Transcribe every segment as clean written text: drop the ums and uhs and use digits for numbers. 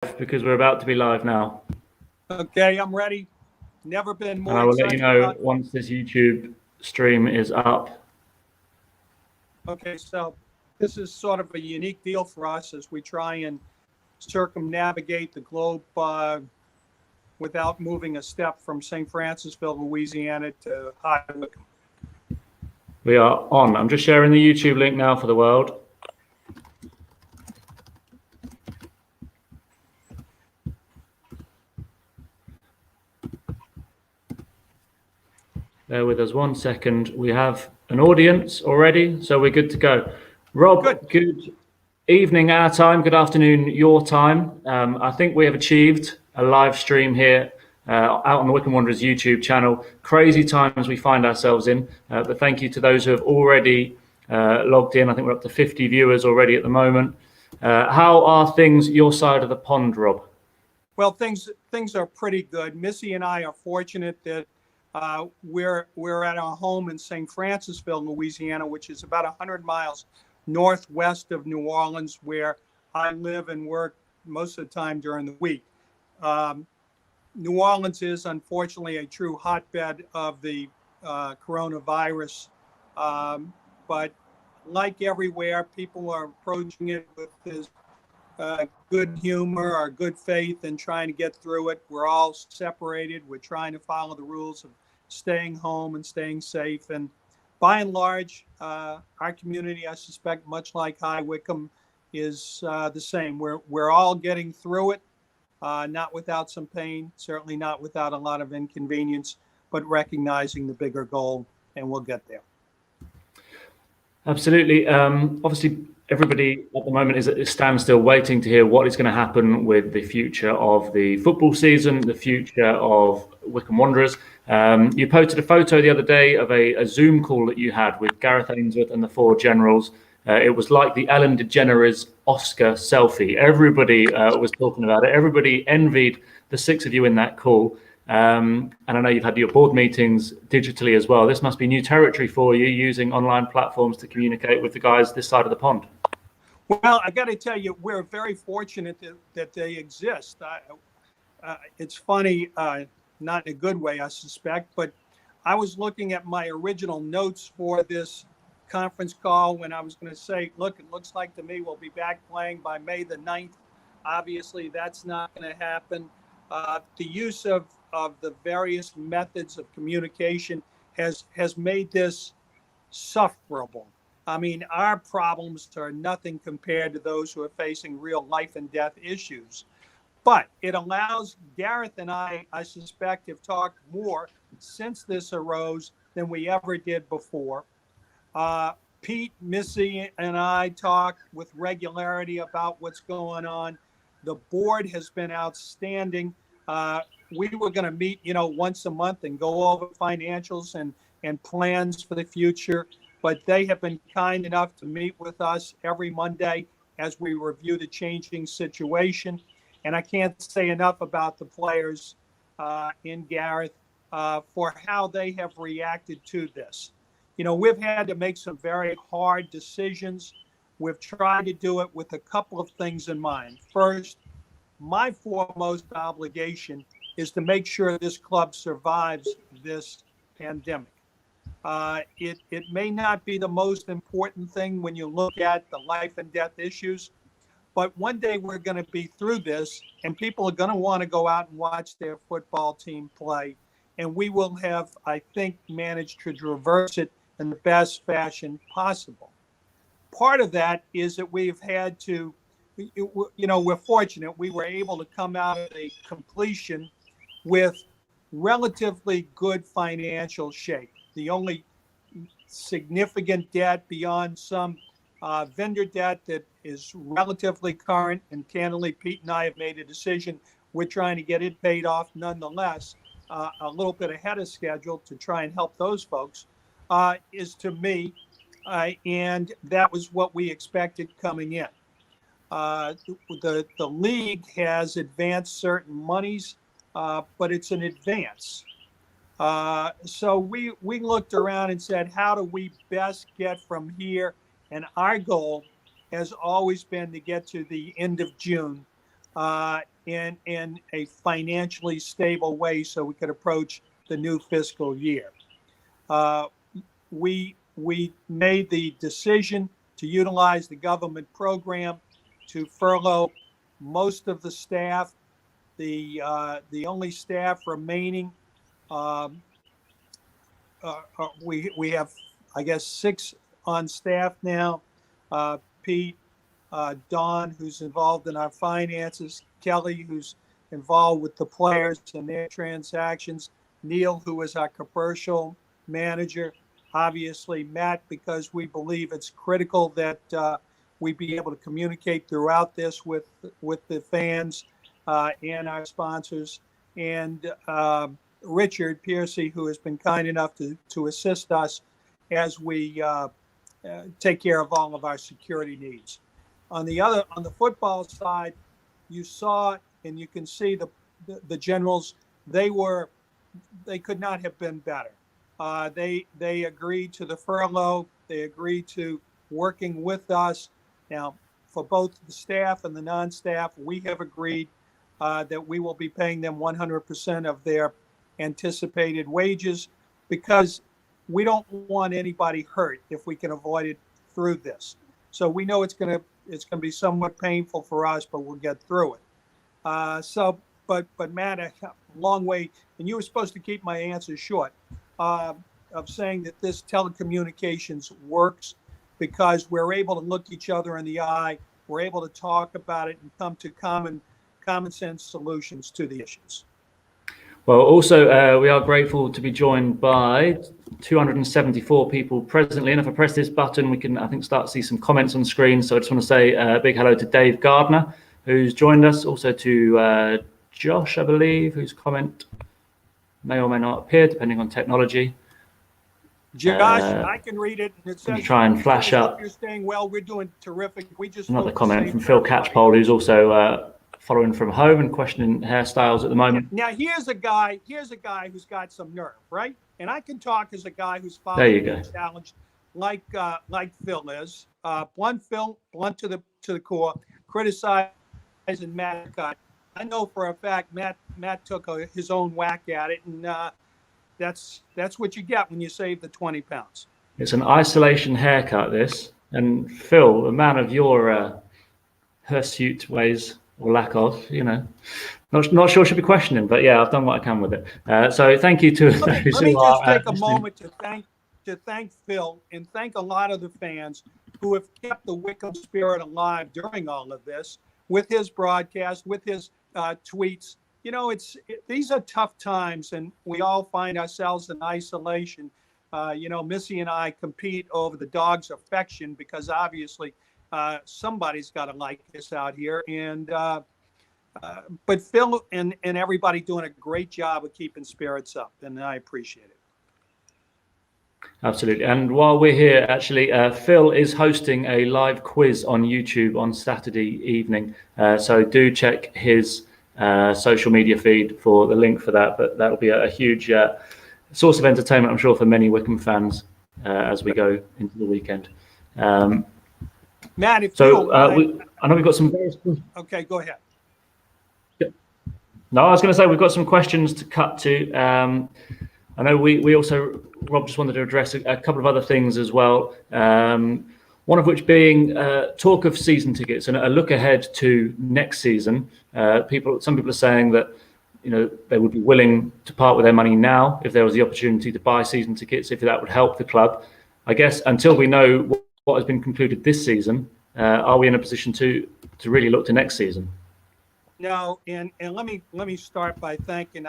because we're about to be live now. Okay, I'm ready. Never been more And I will let you know about... once this YouTube stream is up. Okay, so this is sort of a unique deal for us as we try and circumnavigate the globe without moving a step from St. Francisville, Louisiana to High Wycombe. We are on. I'm just sharing the YouTube link now for the world. Bear with us 1 second. We have an audience already, so we're good to go. Rob, good evening our time, good afternoon your time. I think we have achieved a live stream here out on the Wycombe Wanderers YouTube channel. Crazy times we find ourselves in, but thank you to those who have already logged in. I think we're up to 50 viewers already at the moment. How are things your side of the pond, Rob? Well, things are pretty good. Missy and I are fortunate that we're at our home in St. Francisville, Louisiana, which is about 100 miles northwest of New Orleans, where I live and work most of the time during the week. New Orleans is unfortunately a true hotbed of the coronavirus, but like everywhere, people are approaching it with this good humor or good faith and trying to get through it. We're all separated. We're trying to follow the rules of staying home and staying safe. And by and large, our community, I suspect, much like High Wycombe, is the same. We're all getting through it, not without some pain, certainly not without a lot of inconvenience, but recognizing the bigger goal, and we'll get there. Absolutely. Obviously, everybody at the moment is at a standstill waiting to hear what is going to happen with the future of the football season, the future of Wycombe Wanderers. You posted a photo the other day of a Zoom call that you had with Gareth Ainsworth and the four generals. It was like the Ellen DeGeneres Oscar selfie. Everybody was talking about it. Everybody envied the six of you in that call. And I know you've had your board meetings digitally as well. This must be new territory for you, using online platforms to communicate with the guys this side of the pond. Well, I got to tell you, we're very fortunate that they exist. It's funny, not in a good way, I suspect, but I was looking at my original notes for this conference call when I was going to say, look, it looks like to me we'll be back playing by May the 9th. Obviously, that's not going to happen. The use of the various methods of communication has made this sufferable. I mean, our problems are nothing compared to those who are facing real life and death issues. But it allows Gareth and I suspect, have talked more since this arose than we ever did before. Pete, Missy, and I talk with regularity about what's going on. The board has been outstanding. We were going to meet, once a month and go over financials and plans for the future. But they have been kind enough to meet with us every Monday as we review the changing situation. And I can't say enough about the players in Gareth for how they have reacted to this. We've had to make some very hard decisions. We've tried to do it with a couple of things in mind. First, my foremost obligation is to make sure this club survives this pandemic. It may not be the most important thing when you look at the life and death issues, but one day we're going to be through this and people are going to want to go out and watch their football team play. And we will have, I think, managed to reverse it in the best fashion possible. Part of that is that we've had to, we're fortunate we were able to come out of a completion with relatively good financial shape. The only significant debt beyond some vendor debt that is relatively current, and candidly, Pete and I have made a decision. We're trying to get it paid off nonetheless, a little bit ahead of schedule to try and help those folks, is to me, and that was what we expected coming in. The league has advanced certain monies, but it's an advance. So we looked around and said, how do we best get from here? And our goal has always been to get to the end of June in a financially stable way so we could approach the new fiscal year. We made the decision to utilize the government program to furlough most of the staff. The only staff remaining, we have, I guess, 6 on staff now. Pete, Don, who's involved in our finances, Kelly, who's involved with the players and their transactions, Neil, who is our commercial manager, obviously Matt, because we believe it's critical that we be able to communicate throughout this with the fans and our sponsors, and Richard Piercy, who has been kind enough to assist us as we take care of all of our security needs. On the football side, you saw and you can see the Generals. They could not have been better. They agreed to the furlough. They agreed to working with us. Now, for both the staff and the non-staff, we have agreed that we will be paying them 100% of their anticipated wages, because we don't want anybody hurt if we can avoid it through this. So we know it's going to be somewhat painful for us, but we'll get through it. But Matt, a long way, and you were supposed to keep my answers short, of saying that this telecommunications works because we're able to look each other in the eye. We're able to talk about it and come to common sense solutions to the issues. Well, also, we are grateful to be joined by 274 people presently. And if I press this button, we can, I think, start to see some comments on the screen. So I just want to say a big hello to Dave Gardner, who's joined us. Also to Josh, I believe, whose comment may or may not appear, depending on technology. Josh, I can read it. And it says, try and flash up. You're staying well. We're doing terrific. We just another comment from Phil Catchpole, who's also following from home and questioning hairstyles at the moment. Now here's a guy who's got some nerve, right? And I can talk as a guy who's following the challenge, like Phil is. Blunt to the core, criticizing Matt. I know for a fact Matt took his own whack at it, and that's what you get when you save the 20 pounds. It's an isolation haircut, this. And Phil, a man of your hirsute ways, or lack of, not sure should be questioning, but yeah, I've done what I can with it. So thank you to let me just take a moment to thank Phil and thank a lot of the fans who have kept the Wickham spirit alive during all of this with his broadcast, with his tweets. These are tough times, and we all find ourselves in isolation. Missy and I compete over the dog's affection because obviously somebody's got to like this out here. And but Phil and everybody doing a great job of keeping spirits up, and I appreciate it. Absolutely. And while we're here, actually, Phil is hosting a live quiz on YouTube on Saturday evening. So do check his social media feed for the link for that. But that'll be a huge source of entertainment, I'm sure, for many Wickham fans as we go into the weekend. Matt, I know we've got some. Okay, go ahead. No, I was going to say we've got some questions to cut to. I know we also, Rob, just wanted to address a couple of other things as well. One of which being talk of season tickets and a look ahead to next season. Some people are saying that they would be willing to part with their money now if there was the opportunity to buy season tickets, if that would help the club. I guess until we know what has been concluded this season, are we in a position to really look to next season? No, and let me start by thanking.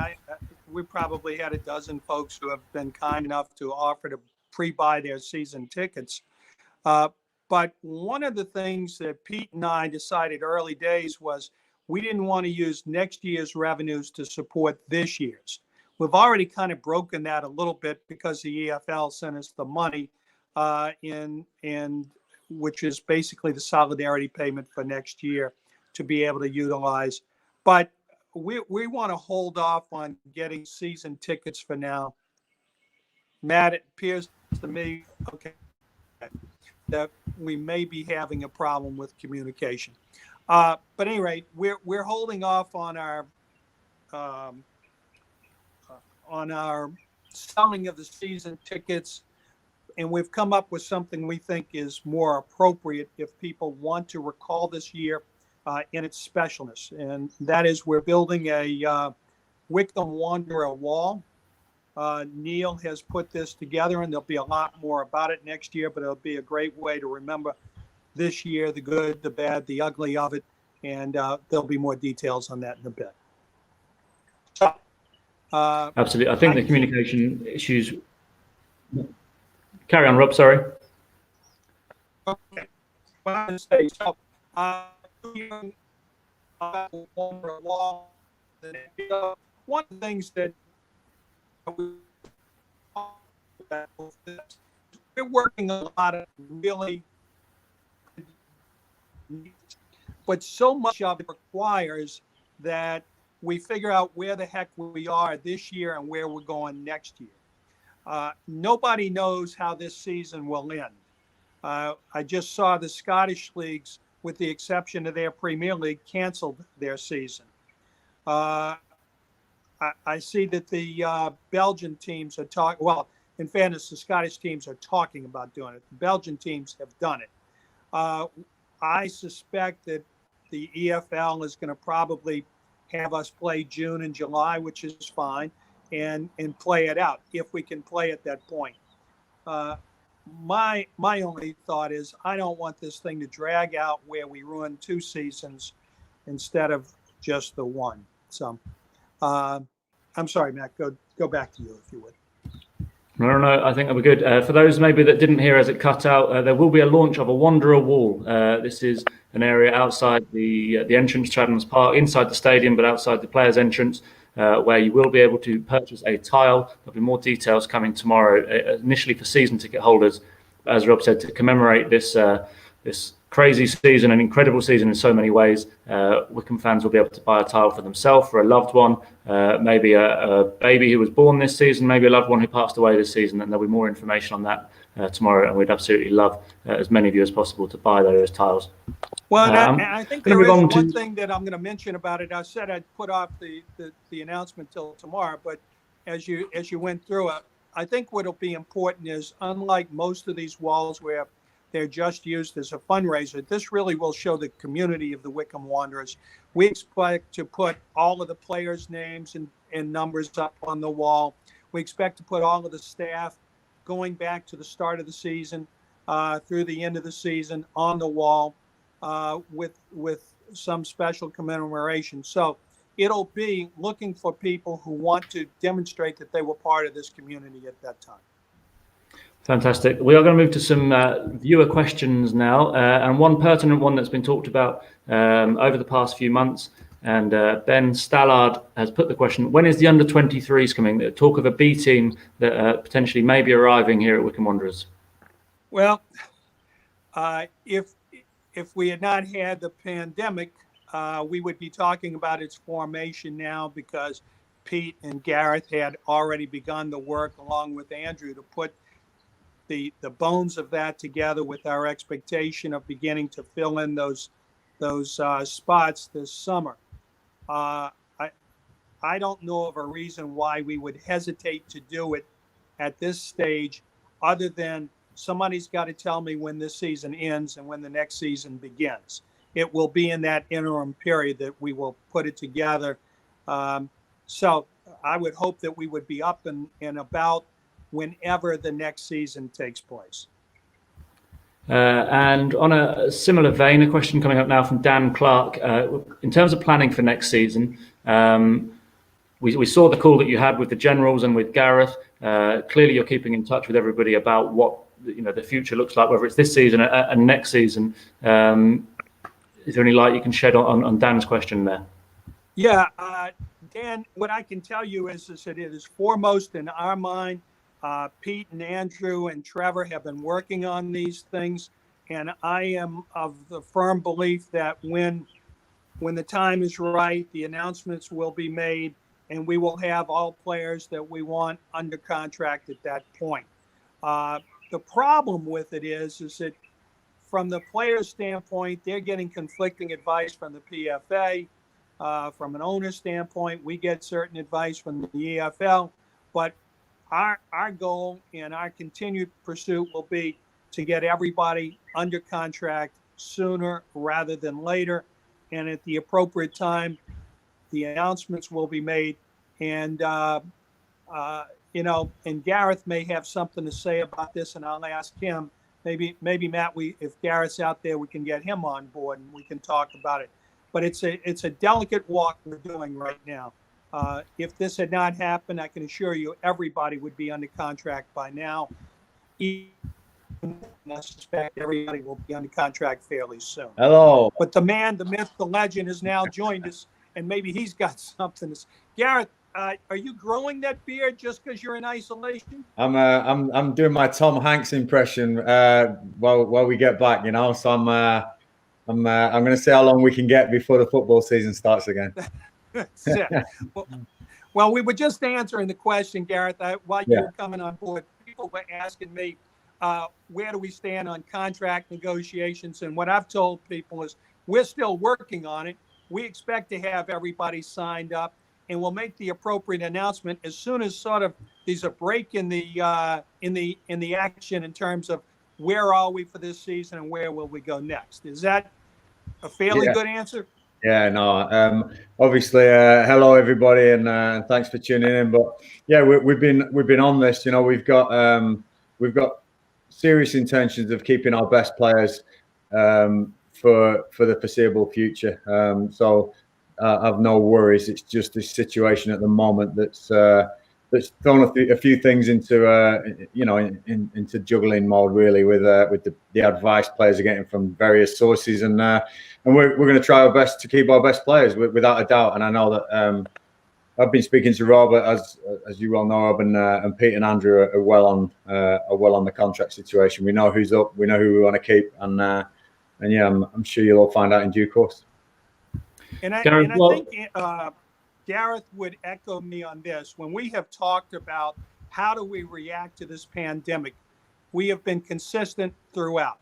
We probably had a dozen folks who have been kind enough to offer to pre-buy their season tickets. But one of the things that Pete and I decided early days was we didn't want to use next year's revenues to support this year's. We've already kind of broken that a little bit because the EFL sent us the money which is basically the solidarity payment for next year to be able to utilize. But we want to hold off on getting season tickets for now. Matt, it appears to me, okay, that we may be having a problem with communication. But at any rate, we're holding off um, on our selling of the season tickets, and we've come up with something we think is more appropriate if people want to recall this year in its specialness, and that is we're building a Wickham Wanderer wall. Neil has put this together, and there'll be a lot more about it next year, but it'll be a great way to remember this year, the good, the bad, the ugly of it, and there'll be more details on that in a bit. So, Absolutely. I think the communication issues. Carry on, Rob. Sorry. Okay. Well, I was gonna say, so, one of the things that we're working on a lot of really, but so much of it requires that we figure out where the heck we are this year and where we're going next year. Nobody knows how this season will end. I just saw the Scottish leagues, with the exception of their Premier League, canceled their season. I see that the Belgian teams are talking. Well, in fairness, the Scottish teams are talking about doing it. The Belgian teams have done it. I suspect that the EFL is going to probably have us play June and July, which is fine, and play it out if we can play at that point. My only thought is I don't want this thing to drag out where we ruin 2 seasons instead of just the one. So I'm sorry, Matt. Go back to you if you would. No, I think that'll be good. For those maybe that didn't hear as it cut out, there will be a launch of a Wanderer wall. This is an area outside the entrance to Adams Park, inside the stadium, but outside the players' entrance, where you will be able to purchase a tile. There'll be more details coming tomorrow, initially for season ticket holders. As Rob said, to commemorate this crazy season, an incredible season in so many ways. Wickham fans will be able to buy a tile for themselves, for a loved one, maybe a baby who was born this season, maybe a loved one who passed away this season, and there'll be more information on that tomorrow, and we'd absolutely love as many of you as possible to buy those tiles. Well, I think there is one thing that I'm going to mention about it. I said I'd put off the announcement till tomorrow, but as you went through it, I think what'll be important is, unlike most of these walls where they're just used as a fundraiser, this really will show the community of the Wickham Wanderers. We expect to put all of the players' names and numbers up on the wall. We expect to put all of the staff going back to the start of the season through the end of the season on the wall with some special commemoration. So it'll be looking for people who want to demonstrate that they were part of this community at that time. Fantastic. We are going to move to some viewer questions now, and one pertinent one that's been talked about over the past few months. And Ben Stallard has put the question: when is the under-23s coming? Talk of a B team that potentially may be arriving here at Wickham Wanderers. Well, if we had not had the pandemic, we would be talking about its formation now, because Pete and Gareth had already begun the work along with Andrew to put the bones of that together, with our expectation of beginning to fill in those spots this summer. I don't know of a reason why we would hesitate to do it at this stage, other than somebody's got to tell me when this season ends and when the next season begins. It will be in that interim period that we will put it together. So I would hope that we would be up and about whenever the next season takes place. And on a similar vein, a question coming up now from Dan Clark. In terms of planning for next season, we saw the call that you had with the Generals and with Gareth. Clearly, you're keeping in touch with everybody about what the future looks like, whether it's this season and next season. Is there any light you can shed on Dan's question there? Yeah, Dan, what I can tell you is that it is foremost in our mind. Pete and Andrew and Trevor have been working on these things, and I am of the firm belief that when the time is right, the announcements will be made, and we will have all players that we want under contract at that point. The problem with it is that from the players' standpoint, they're getting conflicting advice from the PFA. From an owner standpoint, we get certain advice from the EFL. But our goal and our continued pursuit will be to get everybody under contract sooner rather than later. And at the appropriate time, the announcements will be made. And, and Gareth may have something to say about this, and I'll ask him. Maybe Matt, if Gareth's out there, we can get him on board and we can talk about it. But it's a delicate walk we're doing right now. If this had not happened, I can assure you everybody would be under contract by now. I suspect everybody will be under contract fairly soon. Hello. But the man, the myth, the legend has now joined us, and maybe he's got something to say. Gareth, are you growing that beard just because you're in isolation? I'm doing my Tom Hanks impression while we get back, So I'm going to see how long we can get before the football season starts again. That's it. Well, we were just answering the question, Gareth, while you were coming on board. People were asking me, where do we stand on contract negotiations? And what I've told people is we're still working on it. We expect to have everybody signed up, and we'll make the appropriate announcement as soon as sort of there's a break in the action in terms of where are we for this season and where will we go next. Is that a fairly good answer? Yeah, no. Obviously, hello everybody, and thanks for tuning in. But yeah, we've been on this. We've got serious intentions of keeping our best players for the foreseeable future. So I've no worries. It's just this situation at the moment that's thrown a few things into into juggling mode, really, with the advice players are getting from various sources, and we're going to try our best to keep our best players without a doubt. And I know that I've been speaking to Rob, as you well know, Rob, and Pete and Andrew are well on the contract situation. We know who's up, we know who we want to keep, and yeah, I'm sure you'll all find out in due course. And I think Gareth would echo me on this. When we have talked about how do we react to this pandemic, we have been consistent throughout.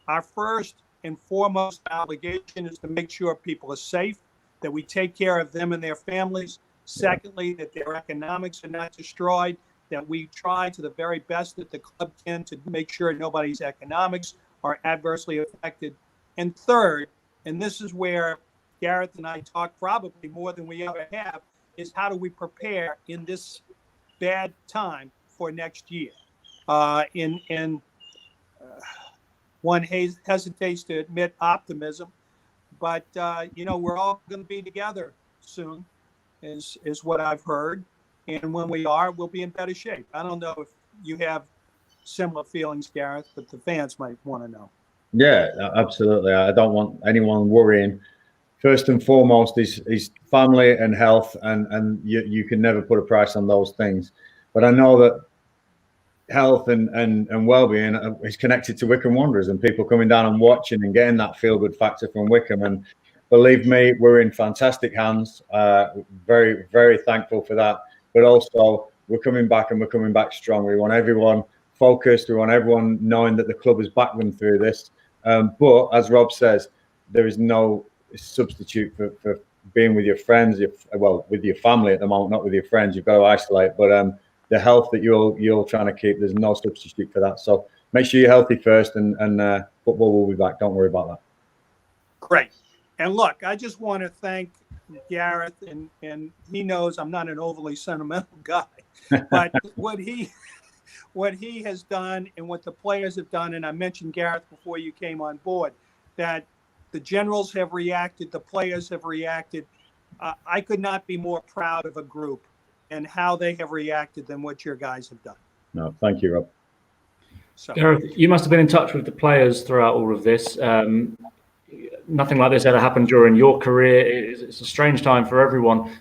Our first and foremost obligation is to make sure people are safe, that we take care of them and their families. Secondly, that their economics are not destroyed, that we try to the very best that the club can to make sure nobody's economics are adversely affected. And third, and this is where Gareth and I talk probably more than we ever have, is how do we prepare in this bad time for next year? One hesitates to admit optimism, but we're all going to be together soon, is what I've heard. And when we are, we'll be in better shape. I don't know if you have similar feelings, Gareth, but the fans might want to know. Yeah, absolutely. I don't want anyone worrying. First and foremost is family and health, and you can never put a price on those things. But I know that health and well-being is connected to Wycombe Wanderers and people coming down and watching and getting that feel-good factor from Wycombe. And believe me, we're in fantastic hands. Very, very thankful for that. But also, we're coming back, and we're coming back strong. We want everyone focused. We want everyone knowing that the club has backed them through this. But as Rob says, there is no substitute for being with your friends, with your family at the moment, not with your friends. You've got to isolate. But the health that you're trying to keep, there's no substitute for that. So make sure you're healthy first, and football will be back. Don't worry about that. Great. And look, I just want to thank Gareth, and he knows I'm not an overly sentimental guy, but what he has done and what the players have done, and I mentioned Gareth before you came on board, that the generals have reacted, the players have reacted. I could not be more proud of a group and how they have reacted than what your guys have done. No, thank you, Rob. So, Gareth, you must have been in touch with the players throughout all of this. Nothing like this ever happened during your career. It's a strange time for everyone.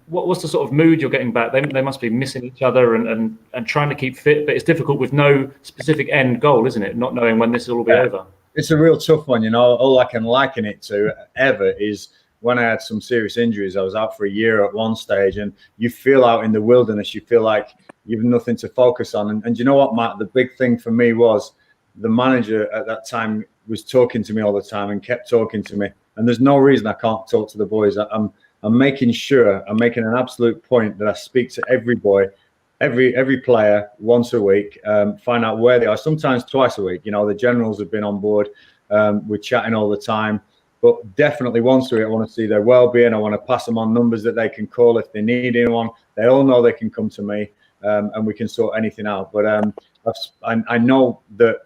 What's the sort of mood you're getting back? They must be missing each other and trying to keep fit, but it's difficult with no specific end goal, isn't it? Not knowing when this will all be over. It's a real tough one, All I can liken it to ever is when I had some serious injuries. I was out for a year at one stage, and you feel out in the wilderness. You feel like you've nothing to focus on. And you know what, Matt? The big thing for me was the manager at that time was talking to me all the time and kept talking to me. And there's no reason I can't talk to the boys. I'm making sure, I'm making an absolute point that I speak to every boy, every player once a week, find out where they are, sometimes twice a week. You know, the generals have been on board. We're chatting all the time. But definitely once a week, I want to see their well-being. I want to pass them on numbers that they can call if they need anyone. They all know they can come to me, and we can sort anything out. But I know that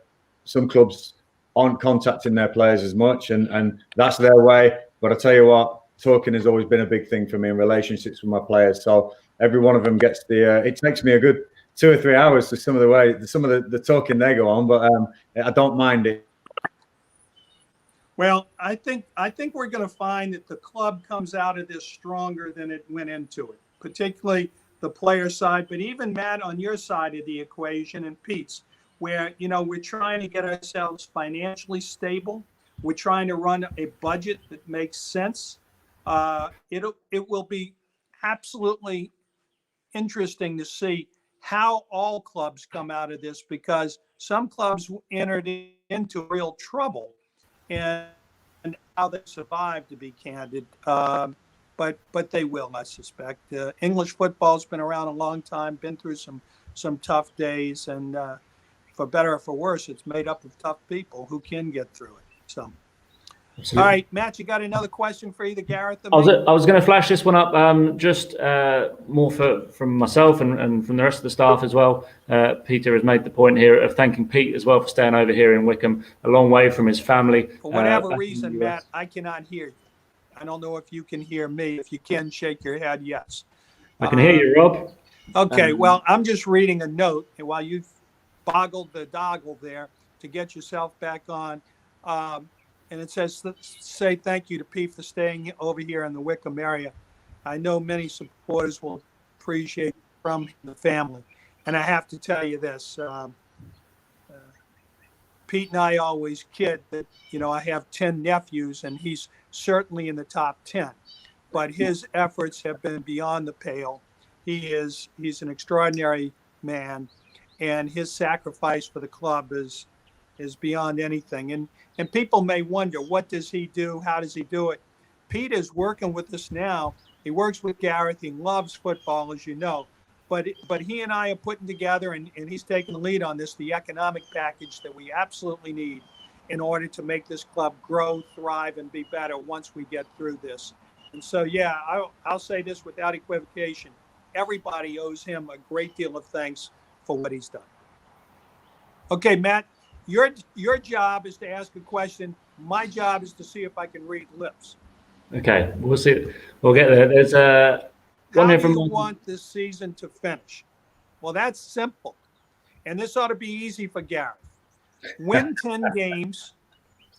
some clubs aren't contacting their players as much, and that's their way. But I tell you what, talking has always been a big thing for me in relationships with my players. So every one of them gets the. It takes me a good 2 or 3 hours to some of the talking they go on, but I don't mind it. Well, I think we're going to find that the club comes out of this stronger than it went into it, particularly the player side, but even Matt on your side of the equation and Pete's, where, you know, we're trying to get ourselves financially stable. We're trying to run a budget that makes sense. It will be absolutely interesting to see how all clubs come out of this, because some clubs entered into real trouble and how they survived, to be candid. But they will, I suspect. English football's been around a long time, been through some tough days, and for better or for worse, it's made up of tough people who can get through it. So, Absolutely. All right, Matt, you got another question for either Gareth or I me? was going to flash this one up, just more from myself and from the rest of the staff as well. Peter has made the point here of thanking Pete as well for staying over here in Wickham, a long way from his family. For whatever back in reason, the US. Matt, I cannot hear you. I don't know if you can hear me. If you can, shake your head yes. I can hear you, Rob. Okay, well, I'm just reading a note while you boggled the doggle there to get yourself back on. And it says, say thank you to Pete for staying over here in the Wickham area. I know many supporters will appreciate from the family. And I have to tell you this, Pete and I always kid that, you know, I have 10 nephews and he's certainly in the top 10, but his efforts have been beyond the pale. He's an extraordinary man, and his sacrifice for the club is beyond anything. And people may wonder, what does he do? How does he do it? Pete is working with us now. He works with Gareth. He loves football, as you know. But he and I are putting together, and he's taking the lead on this, the economic package that we absolutely need in order to make this club grow, thrive, and be better once we get through this. And so, yeah, I'll say this without equivocation. Everybody owes him a great deal of thanks for what he's done. Okay, Matt, your job is to ask a question. My job is to see if I can read lips. Okay, we'll see. We'll get there. There's one How here do from. you want this season to finish? Well, that's simple. And this ought to be easy for Gareth. Win 10 games,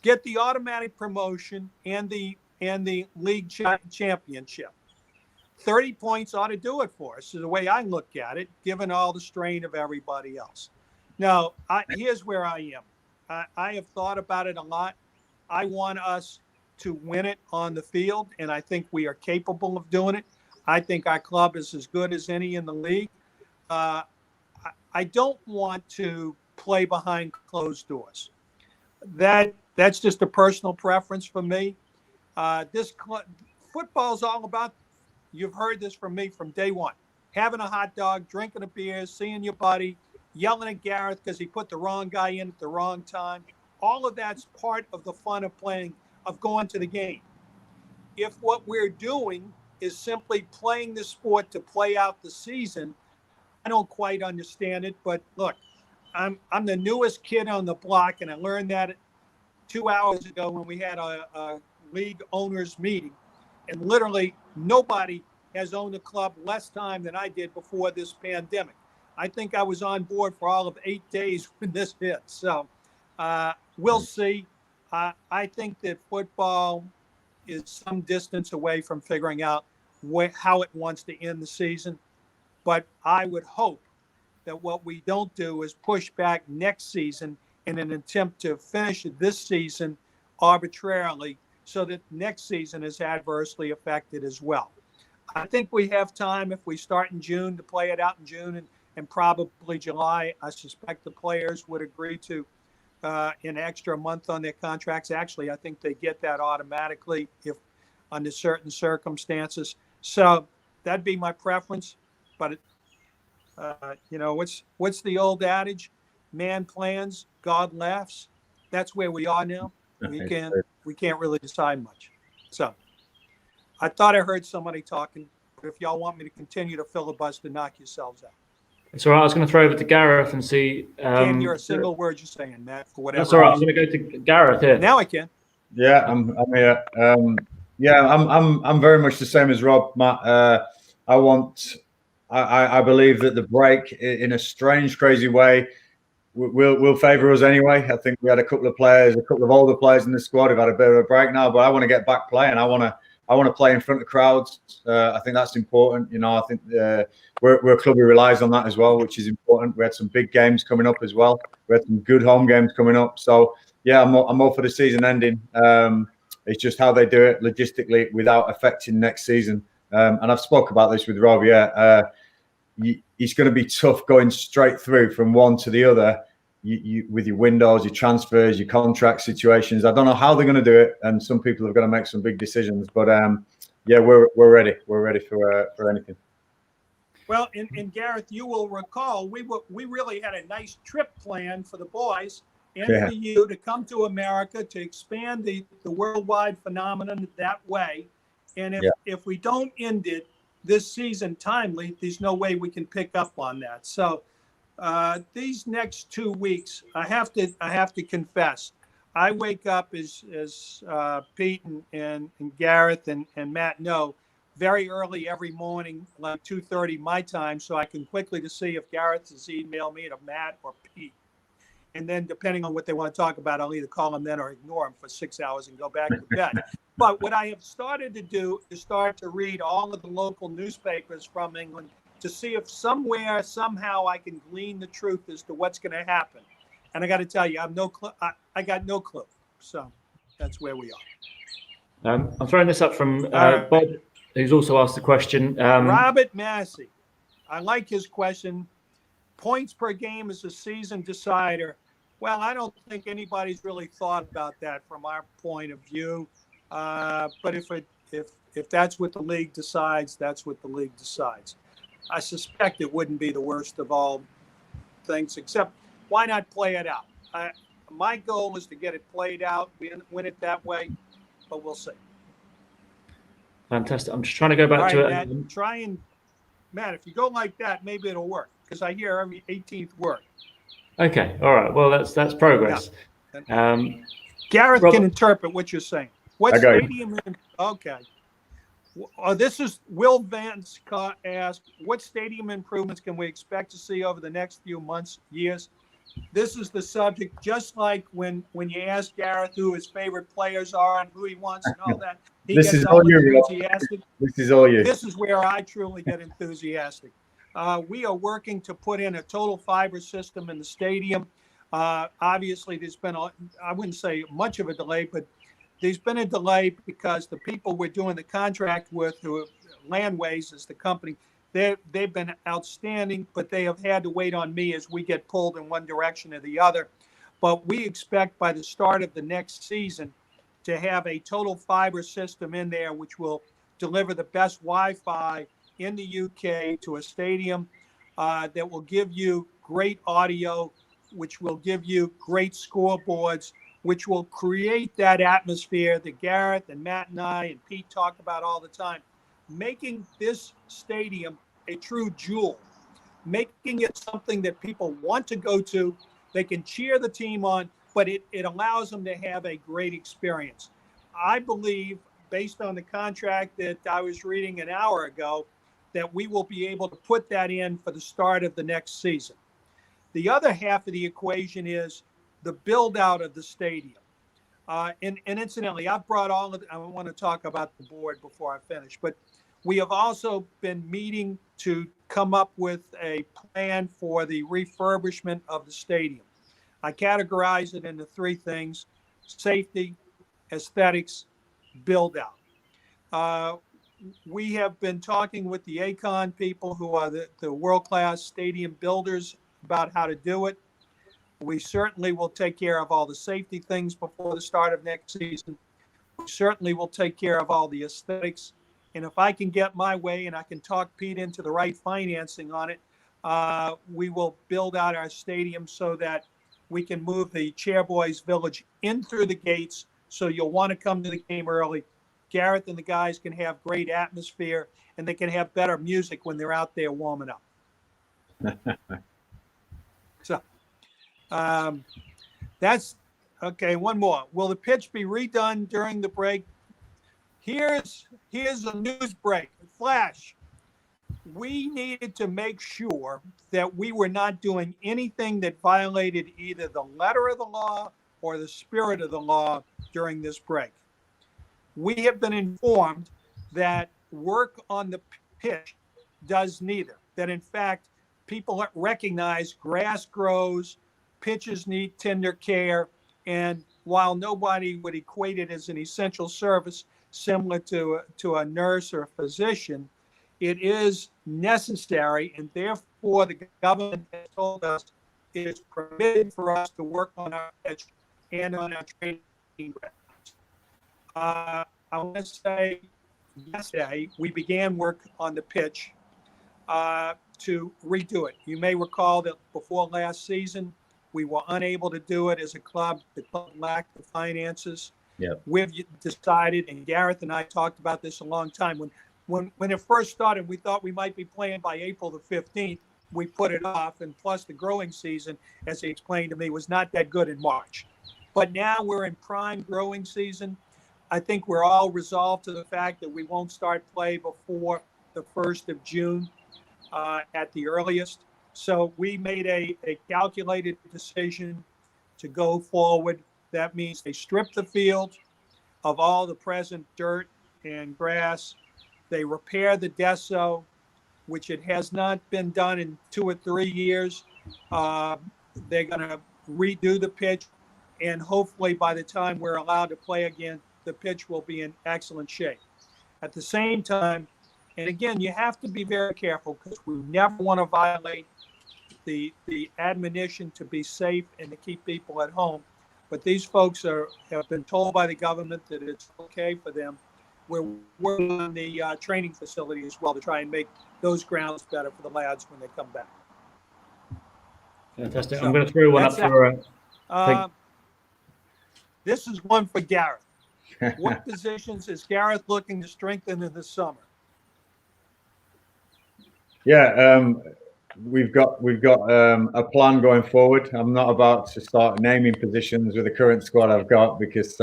get the automatic promotion and the league championship. 30 points ought to do it for us, is the way I look at it, given all the strain of everybody else. Now, here's where I am. I have thought about it a lot. I want us to win it on the field, and I think we are capable of doing it. I think our club is as good as any in the league. I don't want to play behind closed doors. That's just a personal preference for me. Football is all about, you've heard this from me from day one, having a hot dog, drinking a beer, seeing your buddy, yelling at Gareth because he put the wrong guy in at the wrong time. All of that's part of the fun of playing, of going to the game. If what we're doing is simply playing the sport to play out the season, I don't quite understand it. But look, I'm the newest kid on the block, and I learned that 2 hours ago when we had a league owners meeting. And literally nobody has owned a club less time than I did before this pandemic. I think I was on board for all of 8 days when this hit. So we'll see. I think that football is some distance away from figuring out how it wants to end the season. But I would hope that what we don't do is push back next season in an attempt to finish this season arbitrarily so that next season is adversely affected as well. I think we have time if we start in June to play it out in June and probably July. I suspect the players would agree to an extra month on their contracts. Actually, I think they get that automatically if under certain circumstances. So that'd be my preference. But what's the old adage? Man plans, God laughs. That's where we are now. We can't really decide much. So I thought I heard somebody talking. But if y'all want me to continue to filibuster, knock yourselves out. It's all right. I was going to throw over to Gareth and see. Can't hear a single word you're saying, Matt, for whatever. That's all right. I'm going to go to Gareth here. Now I can. Yeah, I'm here. Yeah, I'm very much the same as Rob, Matt. I believe that the break, in a strange, crazy way, will favour us anyway. I think we had a couple of older players in the squad who've had a bit of a break now, but I want to get back playing. I want to play in front of crowds. I think that's important. I think we're a club who relies on that as well, which is important. We had some big games coming up as well. We had some good home games coming up. So yeah, I'm all for the season ending. It's just how they do it logistically without affecting next season. And I've spoke about this with Rob. Yeah, it's going to be tough going straight through from one to the other. You with your windows, your transfers, your contract situations. I don't know how they're going to do it, and some people have got to make some big decisions. But yeah, we're ready. We're ready for anything. Well, and Gareth, you will recall we really had a nice trip planned for the boys and for you to come to America to expand the worldwide phenomenon that way. And if we don't end it this season timely, there's no way we can pick up on that. So these next 2 weeks, I have to confess, I wake up as Pete and Gareth and Matt know, very early every morning, like 2:30 my time, so I can quickly to see if Gareth has emailed me to Matt or Pete. And then depending on what they want to talk about, I'll either call them then or ignore them for 6 hours and go back to bed. But what I have started to do is start to read all of the local newspapers from England to see if somewhere, somehow I can glean the truth as to what's going to happen. And I got to tell you, I got no clue. So that's where we are. I'm throwing this up from Bob, who's also asked the question. Robert Massey. I like his question. Points per game is a season decider. Well, I don't think anybody's really thought about that from our point of view. But if that's what the league decides, that's what the league decides. I suspect it wouldn't be the worst of all things, except why not play it out? My goal is to get it played out, win it that way, but we'll see. Fantastic. I'm just trying to go back to it. Matt, if you go like that, maybe it'll work, because I hear every 18th word. Okay. All right. Well, that's progress. Yeah. Gareth can interpret what you're saying. What stadium? Okay. This is Will Vance asked, what stadium improvements can we expect to see over the next few months, years? This is the subject, just like when you ask Gareth who his favorite players are and who he wants and all that. This is all you. This is all you. This is where I truly get enthusiastic. We are working to put in a total fiber system in the stadium. Obviously, there's been, I wouldn't say much of a delay, but there's been a delay because the people we're doing the contract with, who Landways is the company, they've been outstanding, but they have had to wait on me as we get pulled in one direction or the other. But we expect by the start of the next season to have a total fiber system in there, which will deliver the best Wi-Fi in the UK to a stadium that will give you great audio, which will give you great scoreboards, which will create that atmosphere that Gareth and Matt and I and Pete talk about all the time, making this stadium a true jewel, making it something that people want to go to. They can cheer the team on, but it allows them to have a great experience. I believe, based on the contract that I was reading an hour ago, that we will be able to put that in for the start of the next season. The other half of the equation is the build out of the stadium. And incidentally, I've brought all of I want to talk about the board before I finish, but we have also been meeting to come up with a plan for the refurbishment of the stadium. I categorize it into three things: safety, aesthetics, build out. We have been talking with the ACON people, who are the world-class stadium builders, about how to do it. We certainly will take care of all the safety things before the start of next season. We certainly will take care of all the aesthetics. And if I can get my way and I can talk Pete into the right financing on it, we will build out our stadium so that we can move the Chairboys Village in through the gates. So you'll want to come to the game early. Gareth and the guys can have great atmosphere, and they can have better music when they're out there warming up. So that's okay. One more. Will the pitch be redone during the break? Here's a news break. Flash. We needed to make sure that we were not doing anything that violated either the letter of the law or the spirit of the law during this break. We have been informed that work on the pitch does neither. That in fact, people recognize grass grows, pitches need tender care, and while nobody would equate it as an essential service similar to a nurse or a physician, it is necessary, and therefore the government has told us it is permitted for us to work on our pitch and on our training grounds. I want to say yesterday we began work on the pitch to redo it. You may recall that before last season, we were unable to do it as a club. The club lacked the finances. Yep. We've decided, and Gareth and I talked about this a long time. When it first started, we thought we might be playing by April the 15th. We put it off, and plus the growing season, as he explained to me, was not that good in March. But now we're in prime growing season. I think we're all resolved to the fact that we won't start play before the 1st of June at the earliest. So we made a calculated decision to go forward. That means they strip the field of all the present dirt and grass. They repair the deso, which it has not been done in 2 or 3 years. They're going to redo the pitch, and hopefully by the time we're allowed to play again, the pitch will be in excellent shape. At the same time, and again, you have to be very careful because we never want to violate the admonition to be safe and to keep people at home. But these folks have been told by the government that it's okay for them. We're working on the training facility as well to try and make those grounds better for the lads when they come back. Fantastic. So, I'm going to throw one up for. This is one for Gareth. What positions is Gareth looking to strengthen in the summer? Yeah, we've got a plan going forward. I'm not about to start naming positions with the current squad I've got because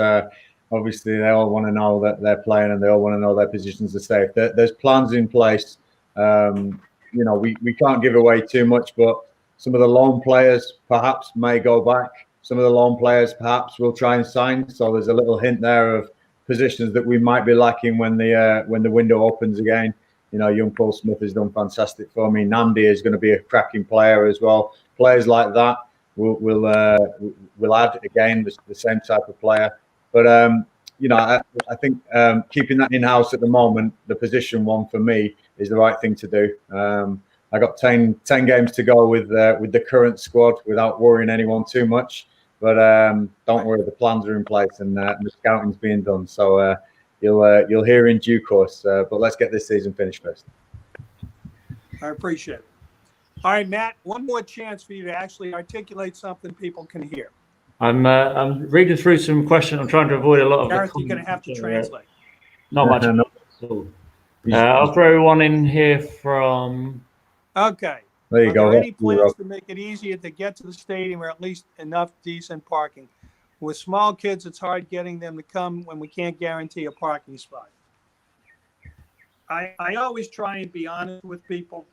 obviously they all want to know that they're playing and they all want to know their positions are safe. There's plans in place. We can't give away too much, but some of the loan players perhaps may go back. Some of the loan players perhaps will try and sign. So there's a little hint there of positions that we might be lacking when the window opens again. Young Paul Smith has done fantastic for me. Nandi is going to be a cracking player as well. Players like that will add again the same type of player. But I think keeping that in house at the moment, the position one for me is the right thing to do. I got 10 games to go with the current squad without worrying anyone too much. But don't worry, the plans are in place and the scouting's being done. So. You'll hear in due course, but let's get this season finished first. I appreciate it. All right, Matt, one more chance for you to actually articulate something people can hear. I'm reading through some questions. I'm trying to avoid a lot of. Gareth, you're going to have to translate. Not much. No. I'll throw one in here from. Okay. There you go. Are there any plans to make it easier to get to the stadium or at least enough decent parking? With small kids, it's hard getting them to come when we can't guarantee a parking spot. I always try and be honest with people.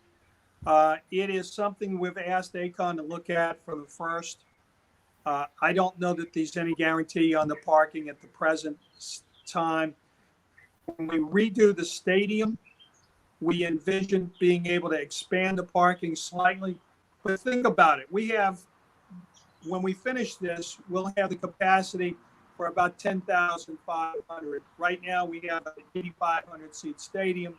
It is something we've asked ACON to look at for the first. I don't know that there's any guarantee on the parking at the present time. When we redo the stadium, we envision being able to expand the parking slightly. But think about it. When we finish this, we'll have the capacity for about 10,500. Right now, we have an 8,500 seat stadium.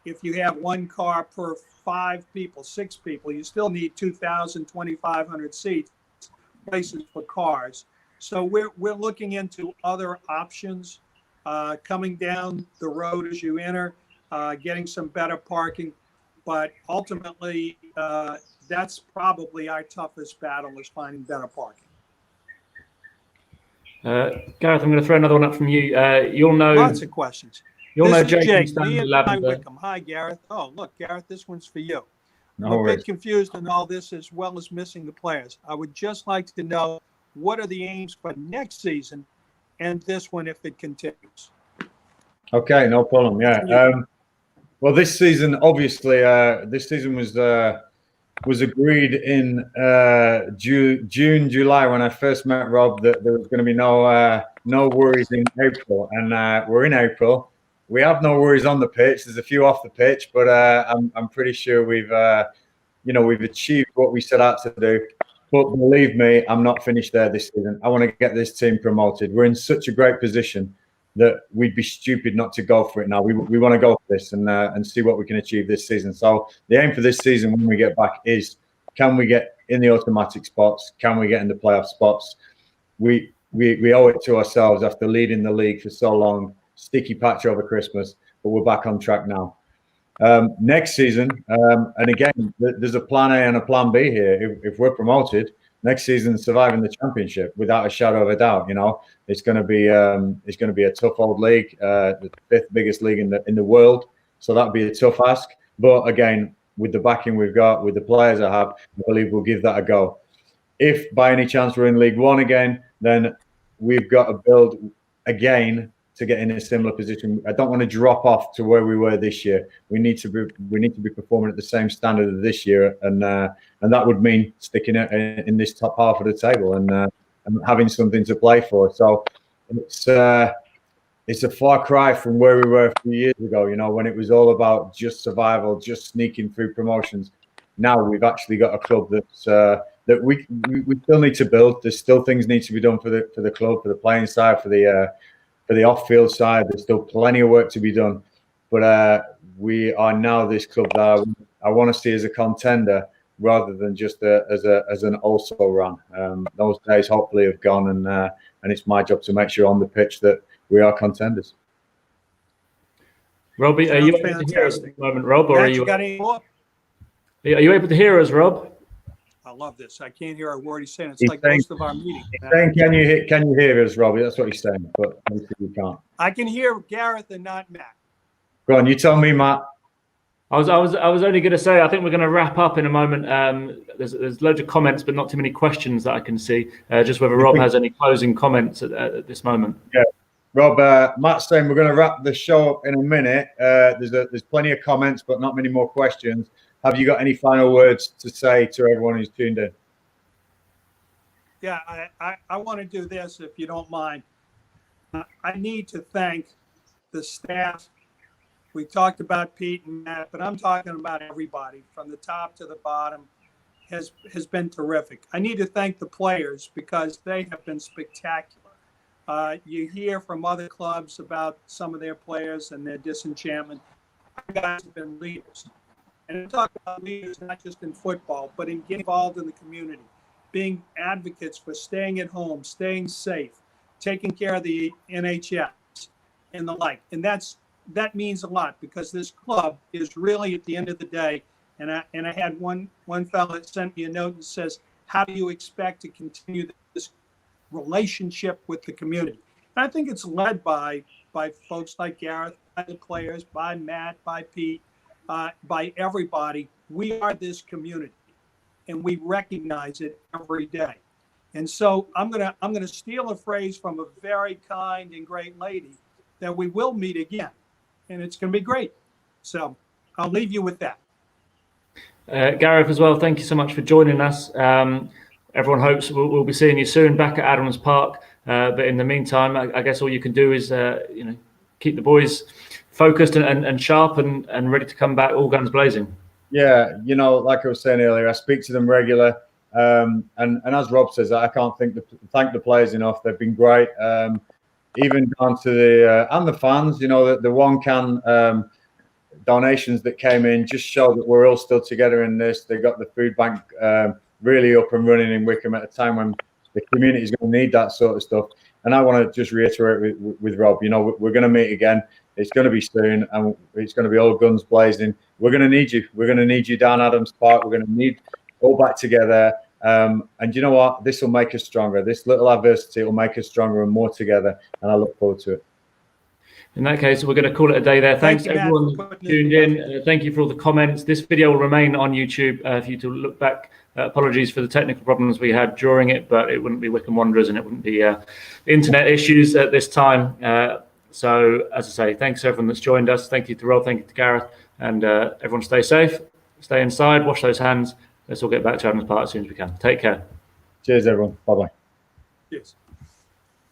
If you have one car per 5 people, 6 people, you still need 2,000, 2,500 seats. places for cars. So we're looking into other options coming down the road as you enter, getting some better parking. But ultimately, that's probably our toughest battle, is finding better parking. Gareth, I'm going to throw another one up from you. You'll know lots of questions. You'll This know is Jake Jake, Stanley me and Lavender. Wickham. Hi, Gareth. Oh, look, Gareth, this one's for you. No I'm a worries. bit confused in all this, as well as missing the players. I would just like to know, what are the aims for next season and this one if it continues? Okay, no problem. Yeah. Well, this season, obviously, this season was agreed in June, July, when I first met Rob, that there was going to be no worries in April, and we're in April. We have no worries on the pitch. There's a few off the pitch, but I'm pretty sure we've achieved what we set out to do. But believe me, I'm not finished there this season. I want to get this team promoted. We're in such a great position that we'd be stupid not to go for it now. We want to go for this and see what we can achieve this season. So the aim for this season when we get back is, can we get in the automatic spots? Can we get in the playoff spots? We owe it to ourselves after leading the league for so long, sticky patch over Christmas, but we're back on track now. Next season, and again, there's a plan A and a plan B here. If we're promoted, next season, surviving the championship without a shadow of a doubt. It's going to be a tough old league, the 5th biggest league in the world. So that'd be a tough ask. But again, with the backing we've got, with the players I have, I believe we'll give that a go. If by any chance we're in League One again, then we've got to build again to get in a similar position. I don't want to drop off to where we were this year. We need to be performing at the same standard as this year, and that would mean sticking in this top half of the table and having something to play for. So it's a far cry from where we were a few years ago. When it was all about just survival, just sneaking through promotions. Now we've actually got a club that we still need to build. There's still things need to be done for the club, for the playing side, for the off-field side. There's still plenty of work to be done, but we are now this club that I want to see as a contender rather than just as an also run. Those days hopefully have gone, and it's my job to make sure on the pitch that we are contenders. Robbie, are you able to hear us at the moment, Rob, or Matt, are you got any more? Are you able to hear us, Rob? I love this. I can't hear a word he's saying. It's He's like saying, most of our meetings. He's saying, can you hear us, Robbie? That's what he's saying, but obviously you can't. I can hear Gareth and not Matt. Go on, you tell me, Matt. I was only going to say, I think we're going to wrap up in a moment. There's loads of comments, but not too many questions that I can see. Just whether Rob has any closing comments at this moment. Yeah, Rob. Matt's saying we're going to wrap the show up in a minute. There's plenty of comments, but not many more questions. Have you got any final words to say to everyone who's tuned in? Yeah, I want to do this, if you don't mind. I need to thank the staff. We talked about Pete and Matt, but I'm talking about everybody from the top to the bottom has been terrific. I need to thank the players because they have been spectacular. You hear from other clubs about some of their players and their disenchantment. You guys have been leaders. And I'm talking about leaders not just in football, but in getting involved in the community, being advocates for staying at home, staying safe, taking care of the NHS and the like. And that means a lot because this club is really, at the end of the day, and I had one fellow that sent me a note and says, how do you expect to continue this relationship with the community? And I think it's led by folks like Gareth, by the players, by Matt, by Pete, by everybody. We are this community, and we recognize it every day. And so I'm gonna steal a phrase from a very kind and great lady that we will meet again, and it's gonna be great. So I'll leave you with that. Gareth as well, thank you so much for joining us. Everyone hopes we'll be seeing you soon back at Adams Park. But in the meantime, I guess all you can do is keep the boys focused and sharp and ready to come back, all guns blazing. Yeah, like I was saying earlier, I speak to them regular, and as Rob says, I can't thank the players enough. They've been great, even down to the fans. The one can donations that came in just show that we're all still together in this. They got the food bank really up and running in Wickham at a time when The community is going to need that sort of stuff. And I want to just reiterate with Rob, you know, we're going to meet again. It's going to be soon, and it's going to be all guns blazing. We're going to need you. We're going to need you down Adams Park. We're going to need all back together. And you know what? This will make us stronger. This little adversity will make us stronger and more together. And I look forward to it. In that case, we're going to call it a day there. Thanks Thank you, everyone Matt, who tuned in. Thank you for all the comments. This video will remain on YouTube for you to look back. Apologies for the technical problems we had during it, but it wouldn't be Wycombe Wanderers and it wouldn't be internet issues at this time. So, as I say, thanks to everyone that's joined us. Thank you to Rob, thank you to Gareth, and everyone stay safe, stay inside, wash those hands. Let's all get back to Adams Park as soon as we can. Take care. Cheers, everyone. Bye-bye. Yes.